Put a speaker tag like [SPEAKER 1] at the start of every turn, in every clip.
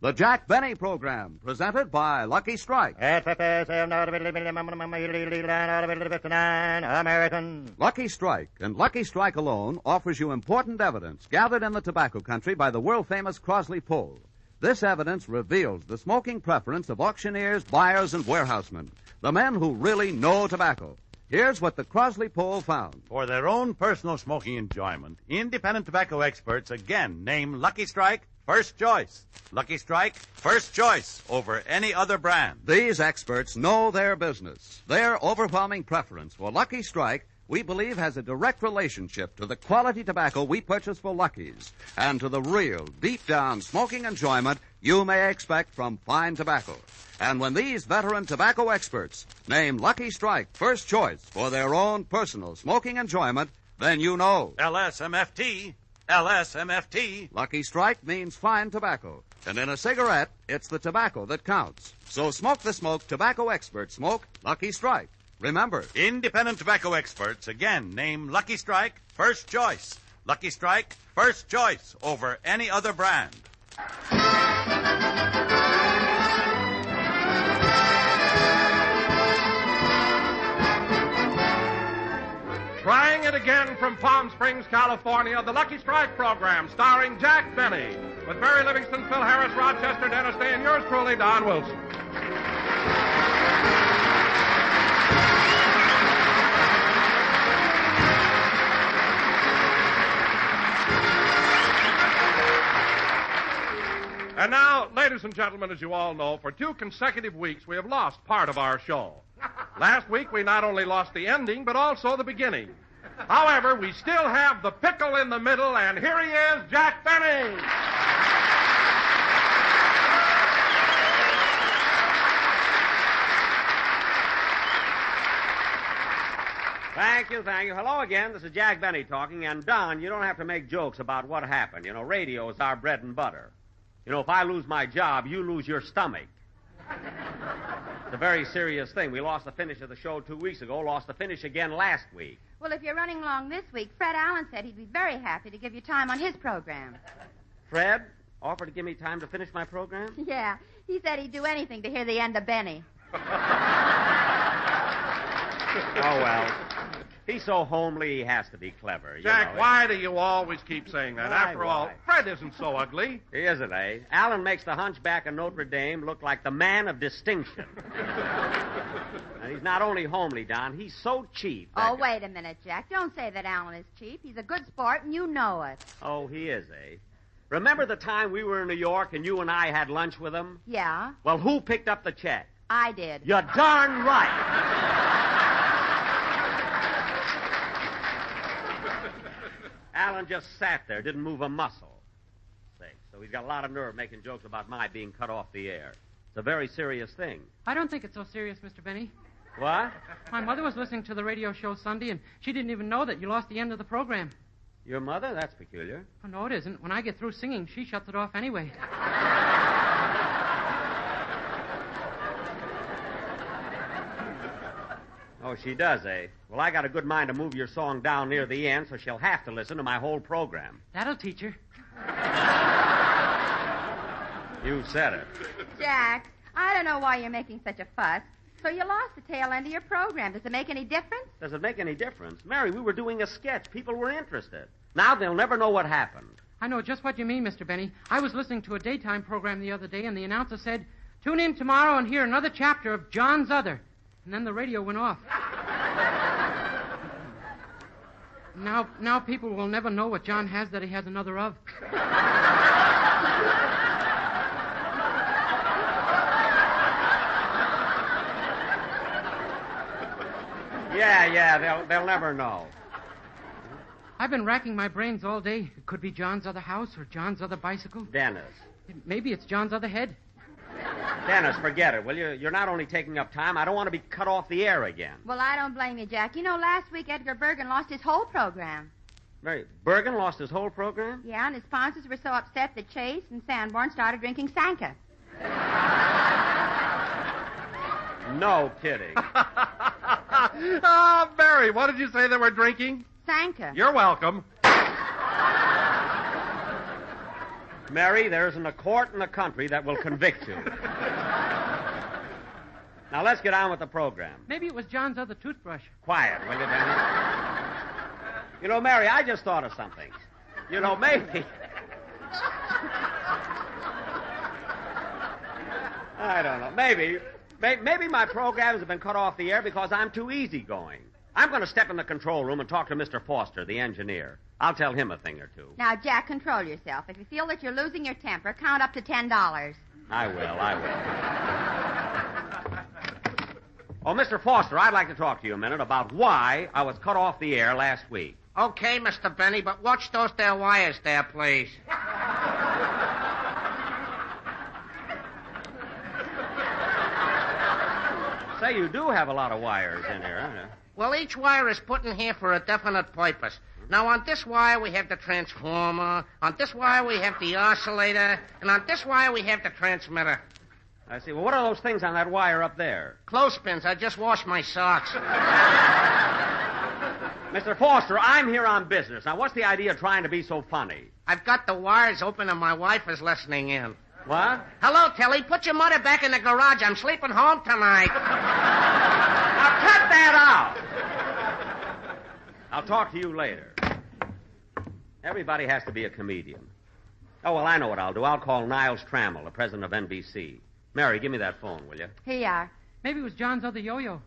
[SPEAKER 1] The Jack Benny Program, presented by Lucky Strike.
[SPEAKER 2] American.
[SPEAKER 1] Lucky Strike, and Lucky Strike alone, offers you important evidence gathered in the tobacco country by the world-famous Crosley poll. This evidence reveals the smoking preference of auctioneers, buyers, and warehousemen, the men who really know tobacco. Here's what the Crosley poll found.
[SPEAKER 3] For their own personal smoking enjoyment, independent tobacco experts again name Lucky Strike first choice. Lucky Strike, first choice over any other brand.
[SPEAKER 1] These experts know their business. Their overwhelming preference for Lucky Strike, we believe, has a direct relationship to the quality tobacco we purchase for Lucky's and to the real, deep-down smoking enjoyment you may expect from fine tobacco. And when these veteran tobacco experts name Lucky Strike first choice for their own personal smoking enjoyment, then you know.
[SPEAKER 3] LSMFT. LSMFT.
[SPEAKER 1] Lucky Strike means fine tobacco. And in a cigarette, it's the tobacco that counts. So smoke the smoke tobacco experts smoke Lucky Strike. Remember,
[SPEAKER 3] independent tobacco experts again name Lucky Strike first choice. Lucky Strike, first choice over any other brand.
[SPEAKER 4] Trying it again from Palm Springs, California, the Lucky Strike program, starring Jack Benny, with Barry Livingston, Phil Harris, Rochester, Dennis Day, and yours truly, Don Wilson. And now, ladies and gentlemen, as you all know, for 2 consecutive weeks we have lost part of our show. Last week we not only lost the ending, but also the beginning. However, we still have the pickle in the middle, and here he is, Jack Benny.
[SPEAKER 5] Thank you. Hello again. This is Jack Benny talking. And, Don, you don't have to make jokes about what happened. You know, radio is our bread and butter. You know, if I lose my job, you lose your stomach. It's a very serious thing. We lost the finish of the show 2 weeks ago, lost the finish again last week.
[SPEAKER 6] Well, if you're running along this week, Fred Allen said he'd be very happy to give you time on his program.
[SPEAKER 5] Fred offered to give me time to finish my program?
[SPEAKER 6] Yeah, he said he'd do anything to hear the end of Benny.
[SPEAKER 5] Oh, well. He's so homely, he has to be clever.
[SPEAKER 4] Jack, why do you always keep saying that? After all,
[SPEAKER 5] Why?
[SPEAKER 4] Fred isn't so ugly.
[SPEAKER 5] He isn't, eh? Allen makes the hunchback of Notre Dame look like the man of distinction. And he's not only homely, Don, he's so cheap.
[SPEAKER 6] Oh, wait a minute, Jack. Don't say that Allen is cheap. He's a good sport, and you know it.
[SPEAKER 5] Oh, he is, eh? Remember the time we were in New York and you and I had lunch with him?
[SPEAKER 6] Yeah,
[SPEAKER 5] Well, who picked up the check?
[SPEAKER 6] I did.
[SPEAKER 5] You're darn right. Allen just sat there, didn't move a muscle. So he's got a lot of nerve making jokes about my being cut off the air. It's a very serious thing.
[SPEAKER 7] I don't think it's so serious, Mr. Benny.
[SPEAKER 5] What?
[SPEAKER 7] My mother was listening to the radio show Sunday, and she didn't even know that you lost the end of the program.
[SPEAKER 5] Your mother? That's peculiar.
[SPEAKER 7] Oh, no, it isn't. When I get through singing, she shuts it off anyway.
[SPEAKER 5] Oh, she does, eh? Well, I got a good mind to move your song down near the end, so she'll have to listen to my whole program.
[SPEAKER 7] That'll teach her.
[SPEAKER 5] You said it.
[SPEAKER 6] Jack, I don't know why you're making such a fuss. So you lost the tail end of your program. Does it make any difference?
[SPEAKER 5] Does it make any difference? Mary, we were doing a sketch. People were interested. Now they'll never know what happened.
[SPEAKER 7] I know just what you mean, Mr. Benny. I was listening to a daytime program the other day, and the announcer said, "Tune in tomorrow and hear another chapter of John's Other." And then the radio went off. Now people will never know what John has that he has another of.
[SPEAKER 5] Yeah, they'll never know.
[SPEAKER 7] I've been racking my brains all day. It could be John's other house or John's other bicycle.
[SPEAKER 5] Dennis.
[SPEAKER 7] Maybe it's John's other head.
[SPEAKER 5] Dennis, forget it, will you? You're not only taking up time, I don't want to be cut off the air again.
[SPEAKER 6] Well, I don't blame you, Jack. You know, last week Edgar Bergen lost his whole program.
[SPEAKER 5] Mary, Bergen lost his whole program?
[SPEAKER 6] Yeah, and his sponsors were so upset that Chase and Sanborn started drinking Sanka.
[SPEAKER 5] No kidding.
[SPEAKER 4] Oh, Barry, what did you say they were drinking?
[SPEAKER 6] Sanka.
[SPEAKER 4] You're welcome.
[SPEAKER 5] Mary, there isn't a court in the country that will convict you. Now, let's get on with the program.
[SPEAKER 7] Maybe it was John's other toothbrush.
[SPEAKER 5] Quiet, will you, Danny? You know, Mary, I just thought of something. You know, maybe... I don't know. Maybe my programs have been cut off the air because I'm too easygoing. I'm going to step in the control room and talk to Mr. Foster, the engineer. I'll tell him a thing or two.
[SPEAKER 6] Now, Jack, control yourself. If you feel that you're losing your temper, count up to $10.
[SPEAKER 5] I will. Oh, Mr. Foster, I'd like to talk to you a minute about why I was cut off the air last week.
[SPEAKER 2] Okay, Mr. Benny, but watch those there wires there, please.
[SPEAKER 5] Say, you do have a lot of wires in here, huh?
[SPEAKER 2] Well, each wire is put in here for a definite purpose. Now, on this wire, we have the transformer. On this wire, we have the oscillator. And on this wire, we have the transmitter.
[SPEAKER 5] I see. Well, what are those things on that wire up there?
[SPEAKER 2] Clothespins. I just washed my socks.
[SPEAKER 5] Mr. Foster, I'm here on business. Now, what's the idea of trying to be so funny?
[SPEAKER 2] I've got the wires open and my wife is listening in.
[SPEAKER 5] What?
[SPEAKER 2] Hello, Tilly. Put your mother back in the garage. I'm sleeping home tonight.
[SPEAKER 5] Now, cut that out. I'll talk to you later. Everybody has to be a comedian. Oh, well, I know what I'll do. I'll call Niles Trammell, the president of NBC. Mary, give me that phone, will you?
[SPEAKER 6] Here you are.
[SPEAKER 7] Maybe it was John's other yo-yo.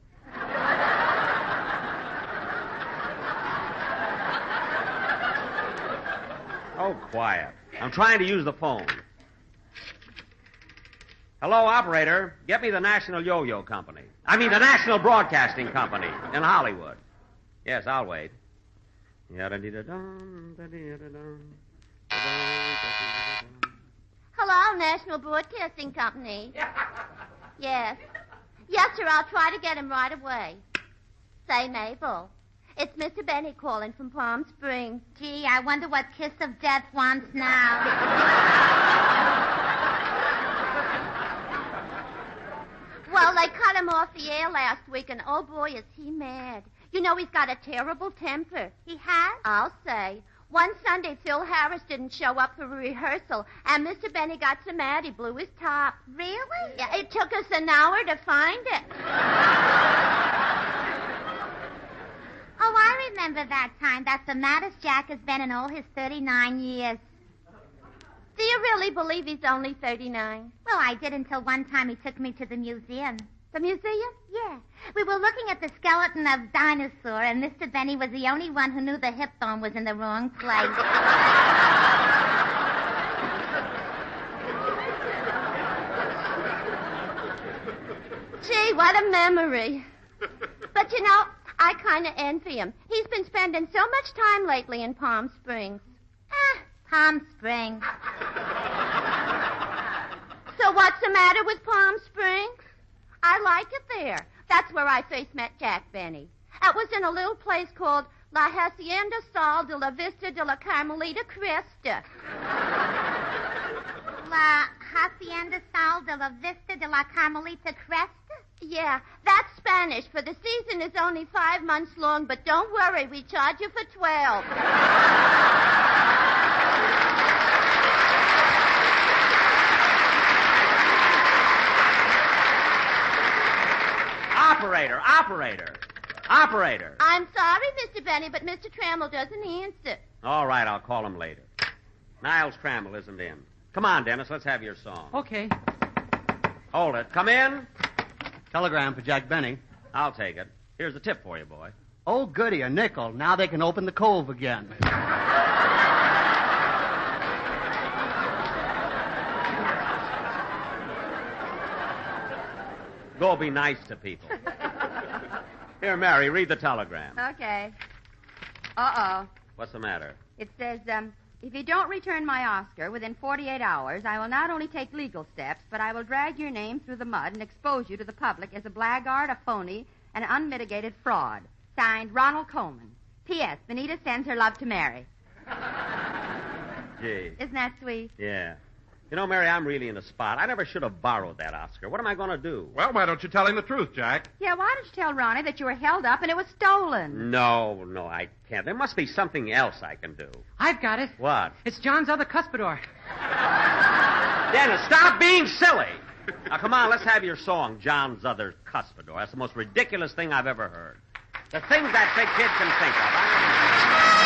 [SPEAKER 5] Oh, quiet. I'm trying to use the phone. Hello, operator. Get me the National Yo-Yo Company. I mean, the National Broadcasting Company in Hollywood. Yes, I'll wait.
[SPEAKER 8] Hello, National Broadcasting Company. Yes. Yes, sir, I'll try to get him right away. Say, Mabel, it's Mr. Benny calling from Palm Springs.
[SPEAKER 9] Gee, I wonder what Kiss of Death wants now.
[SPEAKER 8] Well, they cut him off the air last week, and oh, boy, is he mad. You know, he's got a terrible temper.
[SPEAKER 9] He has?
[SPEAKER 8] I'll say. One Sunday, Phil Harris didn't show up for rehearsal, and Mr. Benny got so mad he blew his top.
[SPEAKER 9] Really?
[SPEAKER 8] Yeah, it took us an hour to find it.
[SPEAKER 9] Oh, I remember that time. That's the maddest Jack has been in all his 39 years.
[SPEAKER 8] Do you really believe he's only 39?
[SPEAKER 9] Well, I did until one time he took me to the museum.
[SPEAKER 8] The museum?
[SPEAKER 9] Yeah. We were looking at the skeleton of dinosaur, and Mr. Benny was the only one who knew the hip bone was in the wrong place.
[SPEAKER 8] Gee, what a memory. But, you know, I kind of envy him. He's been spending so much time lately in Palm Springs.
[SPEAKER 9] Palm Springs.
[SPEAKER 8] So what's the matter with Palm Springs? I like it there. That's where I first met Jack Benny. It was in a little place called La Hacienda Sal de la Vista de la Carmelita Cresta.
[SPEAKER 9] La Hacienda Sal de la Vista de la Carmelita Cresta?
[SPEAKER 8] Yeah, that's Spanish, for the season is only 5 months long, but don't worry, we charge you for 12.
[SPEAKER 5] Operator.
[SPEAKER 8] I'm sorry, Mr. Benny, but Mr. Trammell doesn't answer.
[SPEAKER 5] All right, I'll call him later. Niles Trammell isn't in. Come on, Dennis, let's have your song.
[SPEAKER 7] Okay.
[SPEAKER 5] Hold it. Come in.
[SPEAKER 10] Telegram for Jack Benny.
[SPEAKER 5] I'll take it. Here's a tip for you, boy.
[SPEAKER 10] Oh, goody, a nickel. Now they can open the cove again.
[SPEAKER 5] Go be nice to people. Here, Mary, read the telegram.
[SPEAKER 6] Okay. Uh-oh.
[SPEAKER 5] What's the matter?
[SPEAKER 6] It says, if you don't return my Oscar within 48 hours, I will not only take legal steps, but I will drag your name through the mud and expose you to the public as a blackguard, a phony, and an unmitigated fraud. Signed, Ronald Coleman. P.S. Benita sends her love to Mary.
[SPEAKER 5] Gee.
[SPEAKER 6] Isn't that sweet?
[SPEAKER 5] Yeah. You know, Mary, I'm really in a spot. I never should have borrowed that Oscar. What am I going to do?
[SPEAKER 4] Well, why don't you tell him the truth, Jack?
[SPEAKER 6] Yeah, why didn't you tell Ronnie that you were held up and it was stolen?
[SPEAKER 5] No, I can't. There must be something else I can do.
[SPEAKER 7] I've got it.
[SPEAKER 5] What?
[SPEAKER 7] It's John's other cuspidor.
[SPEAKER 5] Dennis, stop being silly. Now, come on, let's have your song, John's Other Cuspidor. That's the most ridiculous thing I've ever heard. The things that big kid can think of.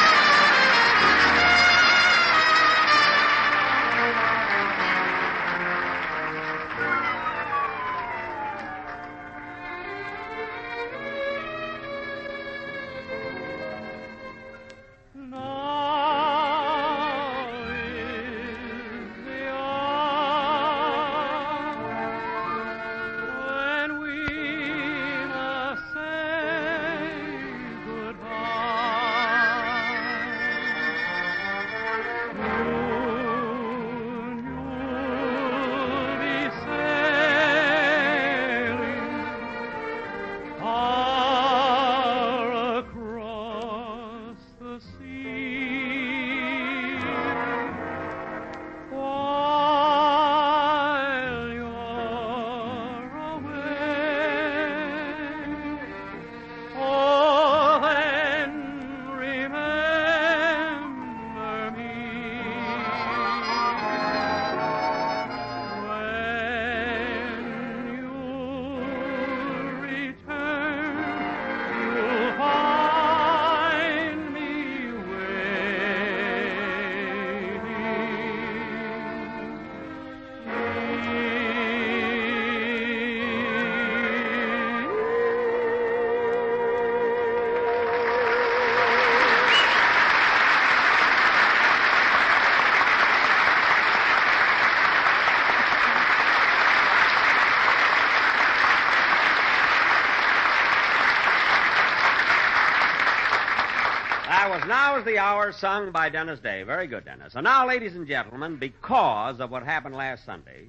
[SPEAKER 5] Now is the hour sung by Dennis Day. Very good, Dennis. And now, ladies and gentlemen, because of what happened last Sunday,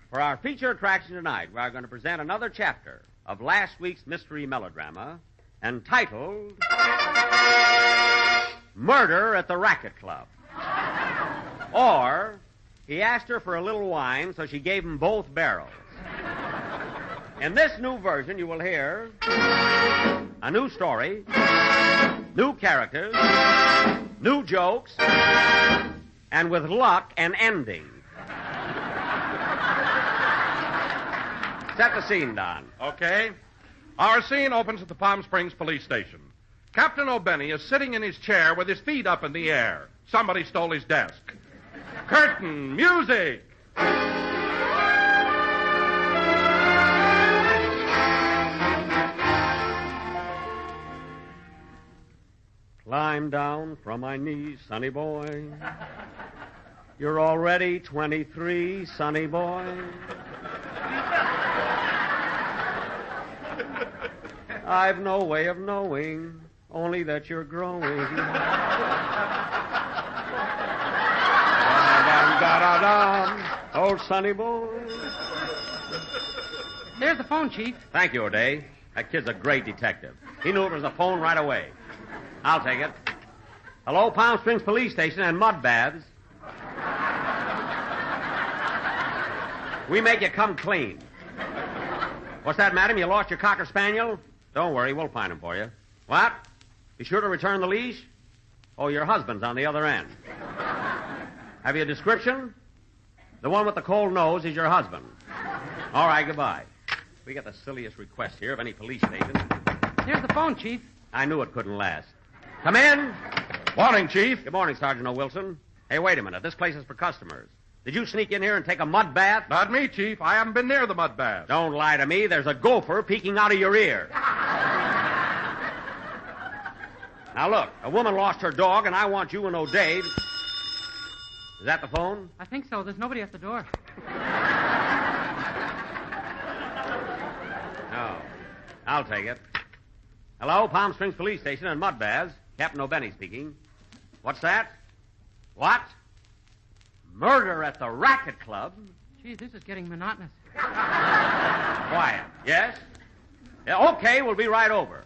[SPEAKER 5] for our feature attraction tonight, we are going to present another chapter of last week's mystery melodrama entitled Murder at the Racquet Club. Or, he asked her for a little wine, so she gave him both barrels. In this new version, you will hear a new story, new characters, new jokes, and with luck, an ending. Set the scene, Don.
[SPEAKER 4] Okay. Our scene opens at the Palm Springs police station. Captain O'Benny is sitting in his chair with his feet up in the air. Somebody stole his desk. Curtain, music!
[SPEAKER 5] Climb down from my knees, sonny boy. You're already 23, sonny boy. I've no way of knowing, only that you're growing. Da-dum, old sonny boy.
[SPEAKER 7] There's the phone, Chief.
[SPEAKER 5] Thank you, O'Day. That kid's a great detective. He knew it was the phone right away. I'll take it. Hello, Palm Springs Police Station and mud baths. We make you come clean. What's that, madam? You lost your Cocker Spaniel? Don't worry, we'll find him for you. What? Be sure to return the leash? Oh, your husband's on the other end. Have you a description? The one with the cold nose is your husband. All right, goodbye. We got the silliest request here of any police station.
[SPEAKER 7] There's the phone, Chief.
[SPEAKER 5] I knew it couldn't last. Come in.
[SPEAKER 4] Morning, Chief.
[SPEAKER 5] Good morning, Sergeant O'Wilson. Hey, wait a minute. This place is for customers. Did you sneak in here and take a mud bath?
[SPEAKER 4] Not me, Chief. I haven't been near the mud bath.
[SPEAKER 5] Don't lie to me. There's a gopher peeking out of your ear. Now, look. A woman lost her dog, and I want you and O'Day... Is that the phone?
[SPEAKER 7] I think so. There's nobody at the door.
[SPEAKER 5] No. I'll take it. Hello, Palm Springs Police Station and mud baths. Captain O'Benny speaking. What's that? What? Murder at the Racquet Club?
[SPEAKER 7] Gee, this is getting monotonous.
[SPEAKER 5] Quiet. Yes? Yeah, okay, we'll be right over.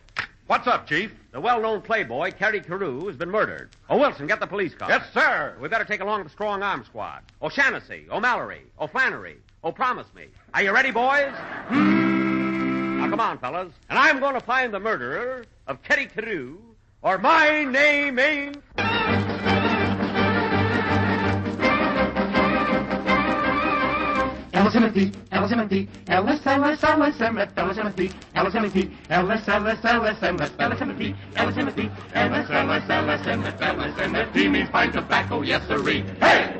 [SPEAKER 4] What's up, Chief?
[SPEAKER 5] The well-known playboy, Kerry Carew, has been murdered. Oh, Wilson, get the police car.
[SPEAKER 4] Yes, sir.
[SPEAKER 5] We better take along the strong arm squad. O'Shaughnessy, O'Mallory, O'Flannery, Promise Me. Are you ready, boys? Now, come on, fellas. And I'm going to find the murderer of Kerry Carew, or my name ain't...
[SPEAKER 11] L-S-M-T, L-S-M-T, L-S-L-S, L-S-M-T, L-S-M-T, L-S-M-T, L-S-L-S, L-S-M-T, L-S-M-T, L-S-M-T, L-S-L-S, L-S-M-T, L-S-M-T means fine tobacco, yes sirree. Hey!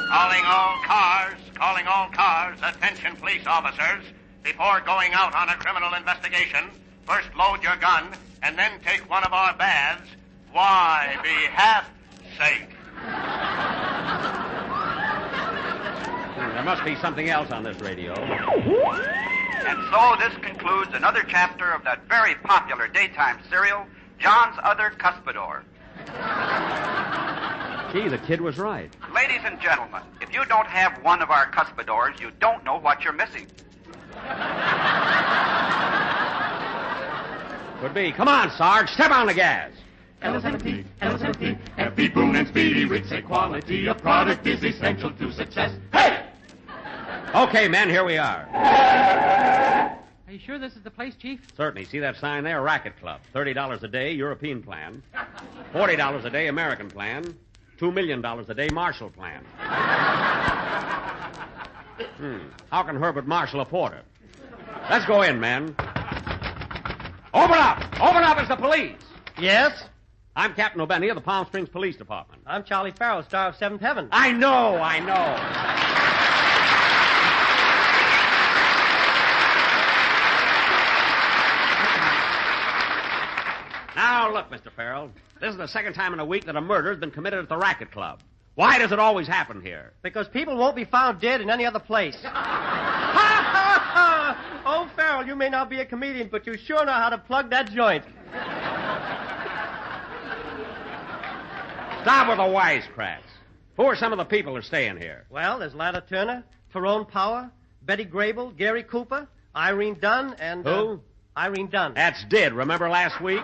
[SPEAKER 12] Calling all cars, attention police officers. Before going out on a criminal investigation, first load your gun and then take one of our baths. Why, be half sake.
[SPEAKER 5] There must be something else on this radio.
[SPEAKER 12] And so this concludes another chapter of that very popular daytime serial, John's Other Cuspidor.
[SPEAKER 5] Gee, the kid was right.
[SPEAKER 12] Ladies and gentlemen, if you don't have one of our cuspidors, you don't know what you're missing.
[SPEAKER 5] Could be. Come on, Sarge. Step on the gas.
[SPEAKER 11] L-S-M-T, L-S-M-T, FB Boone and Speedy Riggs say quality of product is essential to success. Hey!
[SPEAKER 5] Okay, men, here we are.
[SPEAKER 7] Are you sure this is the place, Chief?
[SPEAKER 5] Certainly. See that sign there? Racquet Club. $30 a day, European plan. $40 a day, American plan. $2 million a day, Marshall plan. How can Herbert Marshall afford it? Let's go in, men. Open up! Open up, it's the police!
[SPEAKER 10] Yes?
[SPEAKER 5] I'm Captain O'Benny of the Palm Springs Police Department.
[SPEAKER 10] I'm Charlie Farrell, star of Seventh Heaven.
[SPEAKER 5] I know. Now, look, Mr. Farrell. This is the second time in a week that a murder has been committed at the Racquet Club. Why does it always happen here?
[SPEAKER 10] Because people won't be found dead in any other place. Oh, Farrell, you may not be a comedian, but you sure know how to plug that joint.
[SPEAKER 5] Stop with the wisecracks. Who are some of the people who are staying here?
[SPEAKER 10] Well, there's Lana Turner, Tyrone Power, Betty Grable, Gary Cooper, Irene Dunn, and...
[SPEAKER 5] Who?
[SPEAKER 10] Irene Dunn.
[SPEAKER 5] That's Did. Remember last week?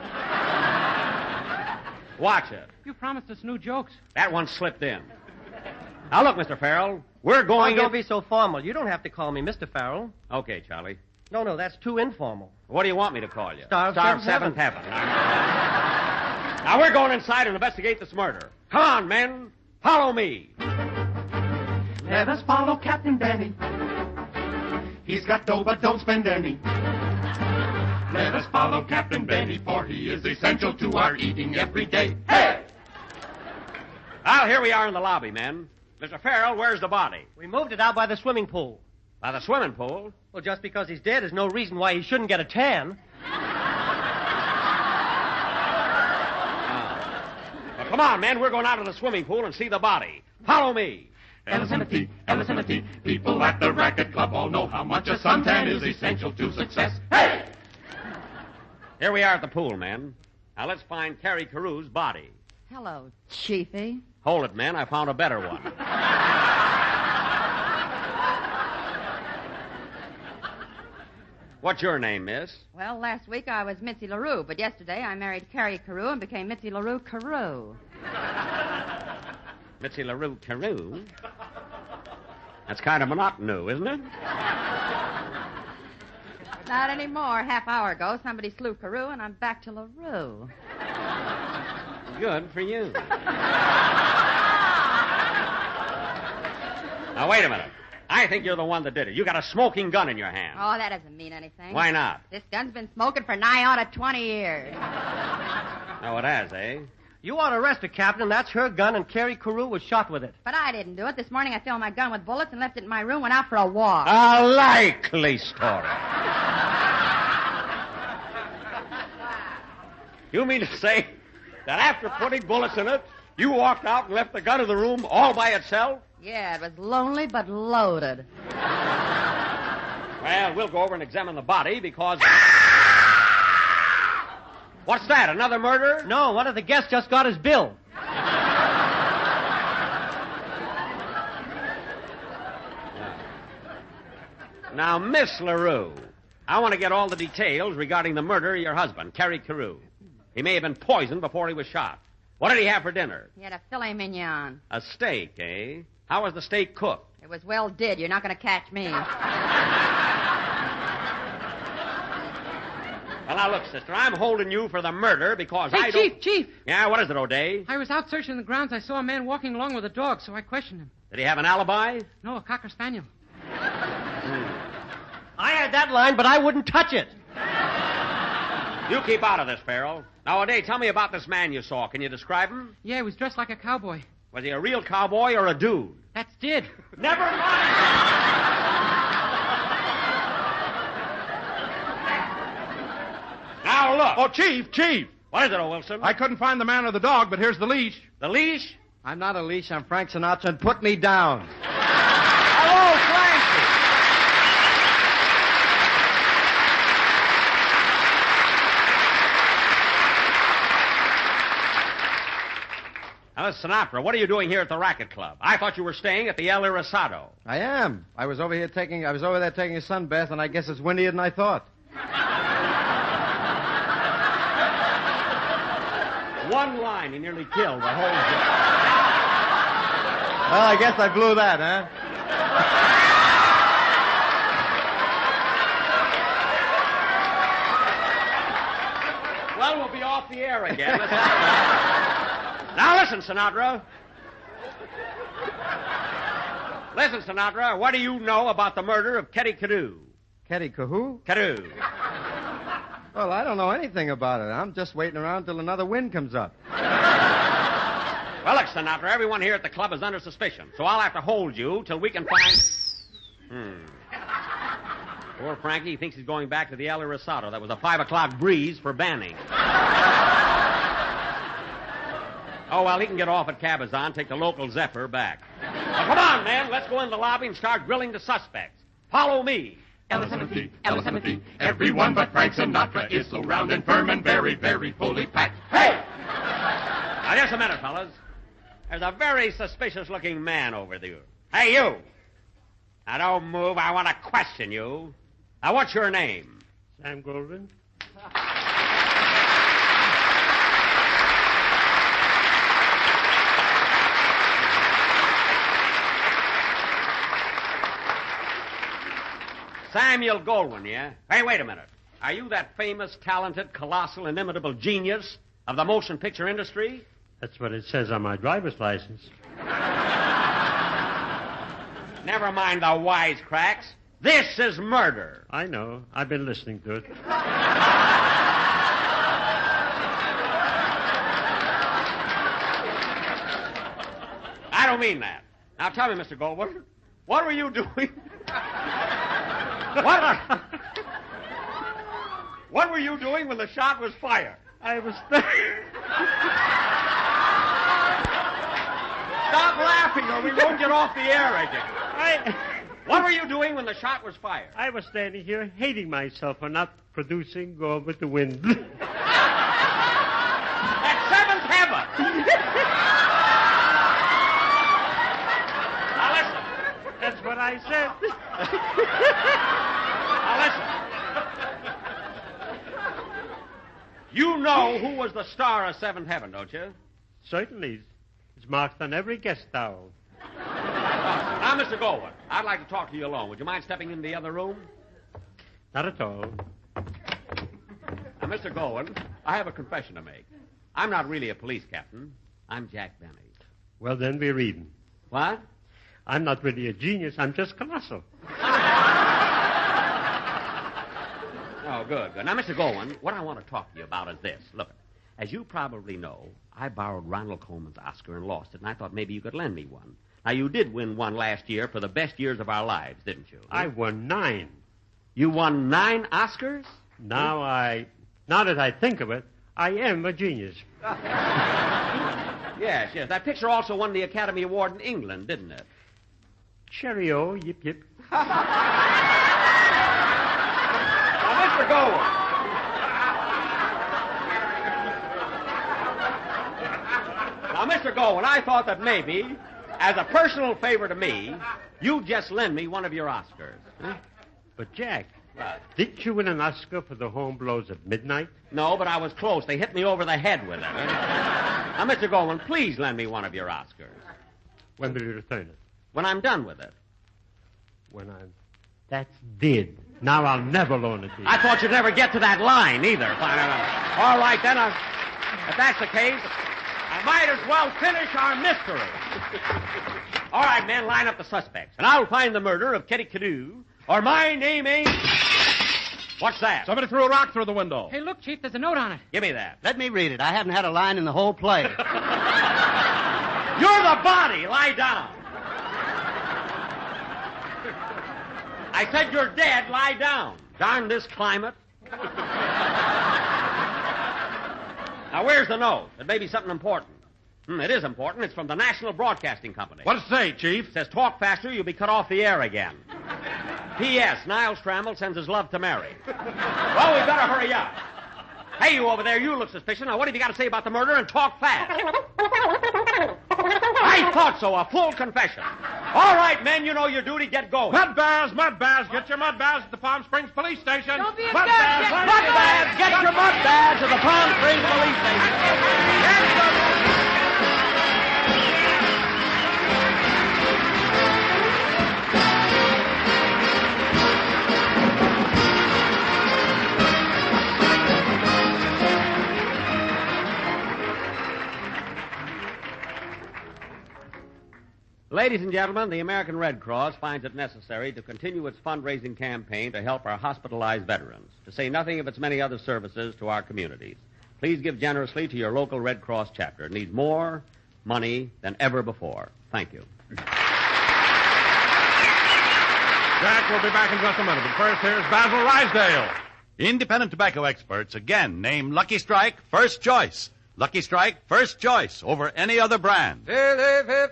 [SPEAKER 5] Watch it.
[SPEAKER 7] You promised us new jokes.
[SPEAKER 5] That one slipped in. Now, look, Mr. Farrell, we're going...
[SPEAKER 10] Don't be so formal. You don't have to call me Mr. Farrell.
[SPEAKER 5] Okay, Charlie.
[SPEAKER 10] No, that's too informal.
[SPEAKER 5] What do you want me to call you?
[SPEAKER 10] Star of
[SPEAKER 5] Seventh Heaven. Now, we're going inside and investigate this murder. Come on, men. Follow me.
[SPEAKER 11] Let us follow Captain Benny. He's got dough, but don't spend any. Let us follow Captain Benny, for he is essential to our eating every day. Hey!
[SPEAKER 5] Well, here we are in the lobby, men. Mr. Farrell, where's the body?
[SPEAKER 10] We moved it out by the swimming pool.
[SPEAKER 5] By the swimming pool?
[SPEAKER 10] Well, just because he's dead is no reason why he shouldn't get a tan.
[SPEAKER 5] Well, come on, men. We're going out of the swimming pool and see the body. Follow me.
[SPEAKER 11] L-S-M-T, L-S-M-T. People at the Racquet Club all know how much a suntan is essential to success. Hey!
[SPEAKER 5] Here we are at the pool, men. Now let's find Kerry Carew's body.
[SPEAKER 6] Hello, Chiefy.
[SPEAKER 5] Hold it, men. I found a better one. What's your name, miss?
[SPEAKER 6] Well, last week I was Mitzi LaRue, but yesterday I married Carrie Carew and became Mitzi LaRue Carew.
[SPEAKER 5] Mitzi LaRue Carew? That's kind of monotonous, isn't it?
[SPEAKER 6] Not anymore. Half hour ago, somebody slew Carew, and I'm back to LaRue.
[SPEAKER 5] Good for you. Now, wait a minute. I think you're the one that did it. You got a smoking gun in your hand.
[SPEAKER 6] Oh, that doesn't mean anything.
[SPEAKER 5] Why not?
[SPEAKER 6] This gun's been smoking for nigh on to 20 years.
[SPEAKER 5] Oh, it has, eh?
[SPEAKER 10] You ought to arrest her, Captain. That's her gun, and Kerry Carew was shot with it.
[SPEAKER 6] But I didn't do it. This morning I filled my gun with bullets and left it in my room, went out for a walk.
[SPEAKER 5] A likely story. You mean to say that after putting bullets in it, you walked out and left the gun in the room all by itself?
[SPEAKER 6] Yeah, it was lonely but loaded.
[SPEAKER 5] Well, we'll go over and examine the body because... What's that, another murder?
[SPEAKER 10] No, one of the guests just got his bill.
[SPEAKER 5] Now, Miss LaRue, I want to get all the details regarding the murder of your husband, Kerry Carew. He may have been poisoned before he was shot. What did he have for dinner?
[SPEAKER 6] He had a filet mignon.
[SPEAKER 5] A steak, eh? How was the steak cooked?
[SPEAKER 6] It was well did. You're not going to catch me.
[SPEAKER 5] Well, now, look, sister, I'm holding you for the murder because
[SPEAKER 7] Hey,
[SPEAKER 5] I don't...
[SPEAKER 7] Chief!
[SPEAKER 5] Yeah, what is it, O'Day?
[SPEAKER 7] I was out searching the grounds. I saw a man walking along with a dog, so I questioned him.
[SPEAKER 5] Did he have an alibi?
[SPEAKER 7] No, a Cocker Spaniel.
[SPEAKER 10] I had that line, but I wouldn't touch it.
[SPEAKER 5] You keep out of this, Farrell. Now, O'Day, tell me about this man you saw. Can you describe him?
[SPEAKER 7] Yeah, he was dressed like a cowboy.
[SPEAKER 5] Was he a real cowboy or a dude?
[SPEAKER 7] That's did.
[SPEAKER 5] Never mind! Now, look.
[SPEAKER 4] Oh, Chief!
[SPEAKER 5] What is it, O. Wilson?
[SPEAKER 4] I couldn't find the man or the dog, but here's the leash.
[SPEAKER 5] The leash?
[SPEAKER 10] I'm not a leash. I'm Frank Sinatra, and put me down.
[SPEAKER 5] Hello, Frankie. Now, listen, Sinatra, what are you doing here at the Racquet Club? I thought you were staying at the El Irisado.
[SPEAKER 10] I am. I was over there taking a sun bath, and I guess it's windier than I thought.
[SPEAKER 5] One line, he nearly killed the whole job.
[SPEAKER 10] Well, I guess I blew that, huh?
[SPEAKER 5] Well, we'll be off the air again. Now, listen, Sinatra. Listen, Sinatra, what do you know about the murder of Kerry Carew?
[SPEAKER 10] Kerry Carew?
[SPEAKER 5] Carew.
[SPEAKER 10] Well, I don't know anything about it. I'm just waiting around till another wind comes up.
[SPEAKER 5] Well, look, Sinatra, everyone here at the club is under suspicion, so I'll have to hold you till we can find... Poor Frankie thinks he's going back to the El Irisado. That was a 5 o'clock breeze for Banning. Oh, well, he can get off at Cabazon, take the local Zephyr back. Now, come on, man. Let's go in the lobby and start grilling the suspects. Follow me.
[SPEAKER 11] L-7-P, L-7-P. Everyone but Frank Sinatra is so round and firm and very, very fully packed.
[SPEAKER 5] Hey! Now, just a minute, fellas. There's a very suspicious-looking man over there. Hey, you! Now, don't move. I want to question you. Now, what's your name?
[SPEAKER 13] Sam Goldwyn.
[SPEAKER 5] Samuel Goldwyn, yeah? Hey, wait a minute. Are you that famous, talented, colossal, inimitable genius of the motion picture industry?
[SPEAKER 13] That's what it says on my driver's license.
[SPEAKER 5] Never mind the wisecracks. This is murder.
[SPEAKER 13] I know. I've been listening to it.
[SPEAKER 5] I don't mean that. Now tell me, Mr. Goldwyn, what were you doing? What were you doing when the shot was fired?
[SPEAKER 13] I was...
[SPEAKER 5] Stop laughing or we won't get off the air again. What were you doing when the shot was fired?
[SPEAKER 13] I was standing here hating myself for not producing Go with the Wind.
[SPEAKER 5] At seventh heaven! Now listen.
[SPEAKER 13] That's what I said.
[SPEAKER 5] Now listen. You know who was the star of Seventh Heaven, don't you?
[SPEAKER 13] Certainly. It's marked on every guest towel.
[SPEAKER 5] Now, Mr. Goldwyn, I'd like to talk to you alone. Would you mind stepping in the other room?
[SPEAKER 13] Not at all.
[SPEAKER 5] Now, Mr. Goldwyn, I have a confession to make. I'm not really a police captain. I'm Jack Benny.
[SPEAKER 13] Well, then we're even.
[SPEAKER 5] What?
[SPEAKER 13] I'm not really a genius. I'm just colossal.
[SPEAKER 5] Oh, good. Now, Mr. Goldwyn, what I want to talk to you about is this. Look, as you probably know, I borrowed Ronald Coleman's Oscar and lost it, and I thought maybe you could lend me one. Now, you did win one last year for the best years of our lives, didn't you?
[SPEAKER 13] I won 9.
[SPEAKER 5] You won 9 Oscars?
[SPEAKER 13] Now that I think of it, I am a genius.
[SPEAKER 5] Yes. That picture also won the Academy Award in England, didn't it?
[SPEAKER 13] Cheerio, yip, yip.
[SPEAKER 5] Now, Mr. Goldwyn. Now, Mr. Goldwyn, I thought that maybe, as a personal favor to me, you'd just lend me one of your Oscars. Huh?
[SPEAKER 13] But, Jack, Didn't you win an Oscar for the home blows at midnight?
[SPEAKER 5] No, but I was close. They hit me over the head with it. Now, Mr. Goldman, please lend me one of your Oscars.
[SPEAKER 13] When will you return it?
[SPEAKER 5] When I'm done with it.
[SPEAKER 13] When I'm... That's did. Now I'll never loan it to you.
[SPEAKER 5] I thought you'd never get to that line, either. All right, then. If that's the case, I might as well finish our mystery. All right, men, line up the suspects, and I'll find the murder of Kitty Cadoo, or my name ain't... What's that?
[SPEAKER 4] Somebody threw a rock through the window.
[SPEAKER 7] Hey, look, Chief, there's a note on it.
[SPEAKER 5] Give me that.
[SPEAKER 10] Let me read it. I haven't had a line in the whole play.
[SPEAKER 5] You're the body. Lie down. I said you're dead. Lie down. Darn this climate. Now, where's the note? It may be something important. It is important. It's from the National Broadcasting Company.
[SPEAKER 4] What does it say, Chief?
[SPEAKER 5] It says, talk faster, you'll be cut off the air again. P.S. Niles Trammell sends his love to Mary. Well, we better hurry up. Hey, you over there, you look suspicious. Now, what have you got to say about the murder, and talk fast? I thought so, a full confession. All right, men, you know your duty. Get going.
[SPEAKER 4] Mud baths. Get your mud baths at the Palm Springs Police Station.
[SPEAKER 7] Don't be a
[SPEAKER 4] mud
[SPEAKER 7] jerk.
[SPEAKER 4] baths.
[SPEAKER 5] Mud baths. Get your mud baths at the Palm Springs Police Station. Get the... Ladies and gentlemen, the American Red Cross finds it necessary to continue its fundraising campaign to help our hospitalized veterans, to say nothing of its many other services to our communities. Please give generously to your local Red Cross chapter. It needs more money than ever before. Thank you.
[SPEAKER 4] Jack will be back in just a minute, but first here's Basil Rysdale.
[SPEAKER 3] Independent tobacco experts again name Lucky Strike first choice. Lucky Strike first choice over any other brand.
[SPEAKER 1] The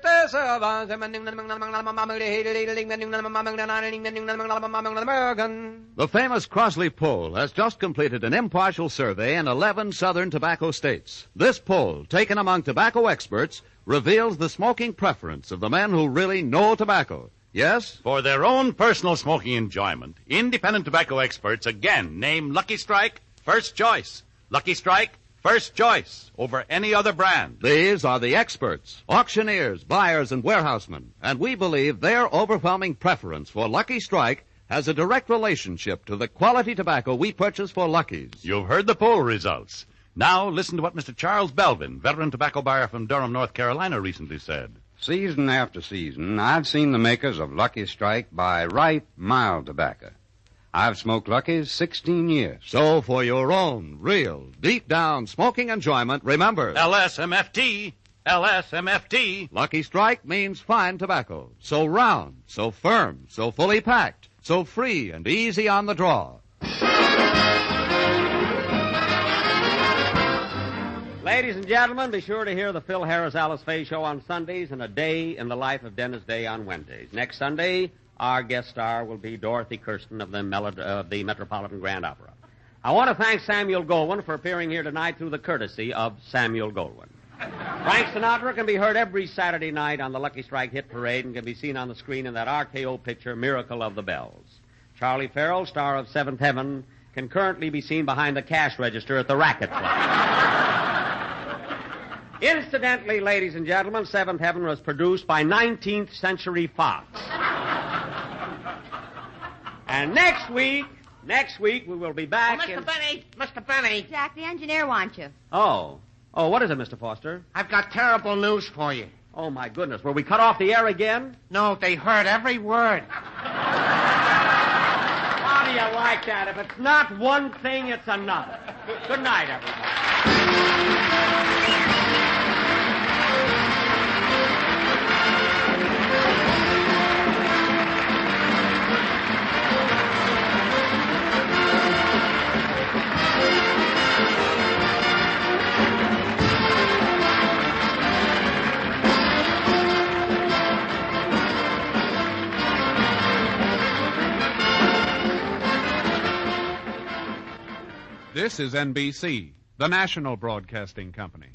[SPEAKER 1] famous Crosley poll has just completed an impartial survey in 11 southern tobacco states. This poll, taken among tobacco experts, reveals the smoking preference of the men who really know tobacco. Yes?
[SPEAKER 3] For their own personal smoking enjoyment, independent tobacco experts again name Lucky Strike first choice. Lucky Strike first choice over any other brand.
[SPEAKER 1] These are the experts, auctioneers, buyers, and warehousemen, and we believe their overwhelming preference for Lucky Strike has a direct relationship to the quality tobacco we purchase for Lucky's.
[SPEAKER 3] You've heard the poll results. Now listen to what Mr. Charles Belvin, veteran tobacco buyer from Durham, North Carolina, recently said.
[SPEAKER 14] Season after season, I've seen the makers of Lucky Strike buy right mild tobacco. I've smoked Lucky's 16 years.
[SPEAKER 1] So for your own, real, deep-down smoking enjoyment, remember...
[SPEAKER 3] LSMFT. LSMFT.
[SPEAKER 1] Lucky Strike means fine tobacco. So round, so firm, so fully packed, so free and easy on the draw.
[SPEAKER 5] Ladies and gentlemen, be sure to hear the Phil Harris Alice Faye Show on Sundays and A Day in the Life of Dennis Day on Wednesdays. Next Sunday, our guest star will be Dorothy Kirsten of the Metropolitan Grand Opera. I want to thank Samuel Goldwyn for appearing here tonight through the courtesy of Samuel Goldwyn. Frank Sinatra can be heard every Saturday night on the Lucky Strike Hit Parade and can be seen on the screen in that RKO picture, Miracle of the Bells. Charlie Farrell, star of Seventh Heaven, can currently be seen behind the cash register at the Racquet Club. Incidentally, ladies and gentlemen, Seventh Heaven was produced by 19th Century Fox. And next week we will be back
[SPEAKER 2] Mr. Benny.
[SPEAKER 6] Jack, the engineer wants you.
[SPEAKER 5] Oh, what is it, Mr. Foster?
[SPEAKER 2] I've got terrible news for you.
[SPEAKER 5] Oh, my goodness. Were we cut off the air again?
[SPEAKER 2] No, they heard every word.
[SPEAKER 5] How do you like that? If it's not one thing, it's another. Good night, everybody.
[SPEAKER 15] This is NBC, the national broadcasting company.